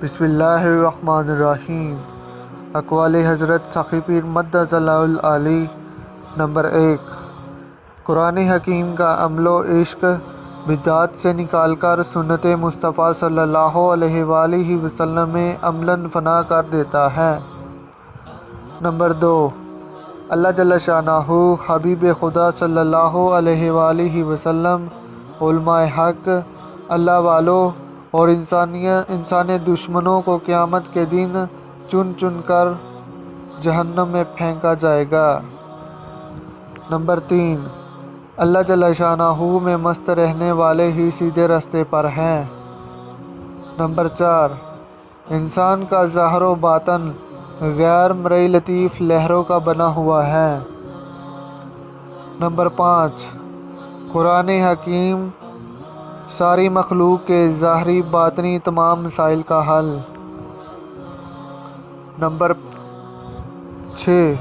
بسم اللہ الرحمن الرحیم۔ اقوال حضرت سخی پیر مدظ اللہ العالی۔ نمبر 1، قرآن حکیم کا عمل و عشق بدعت سے نکال کر سنت مصطفیٰ صلی اللہ علیہ وآلہ وسلم میں عملاً فنا کر دیتا ہے۔ نمبر 2، اللہ جل شانہ حبیب خدا صلی اللہ علیہ وآلہ وسلم، علماء حق، اللہ والوں اور انسان دشمنوں کو قیامت کے دن چن چن کر جہنم میں پھینکا جائے گا۔ نمبر 3، اللہ جل شانہ میں مست رہنے والے ہی سیدھے راستے پر ہیں۔ نمبر 4، انسان کا ظاہر و باطن غیر مرئی لطیف لہروں کا بنا ہوا ہے۔ نمبر 5، قرآن حکیم ساری مخلوق کے ظاہری باطنی تمام مسائل کا حل۔ نمبر 6،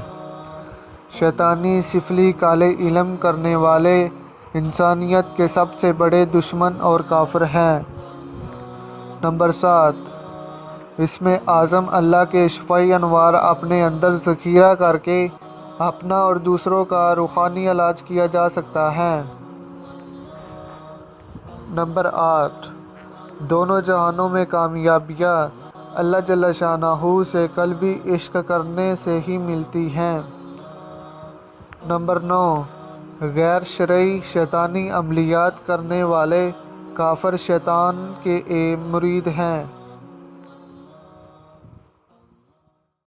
شیطانی سفلی کالے علم کرنے والے انسانیت کے سب سے بڑے دشمن اور کافر ہیں۔ نمبر 7، اسم اعظم اللہ کے شفائی انوار اپنے اندر ذخیرہ کر کے اپنا اور دوسروں کا روحانی علاج کیا جا سکتا ہے۔ نمبر 8، دونوں جہانوں میں کامیابیاں اللہ جل شانہ سے قلبی عشق کرنے سے ہی ملتی ہیں۔ نمبر 9، غیر شرعی شیطانی عملیات کرنے والے کافر شیطان کے مرید ہیں۔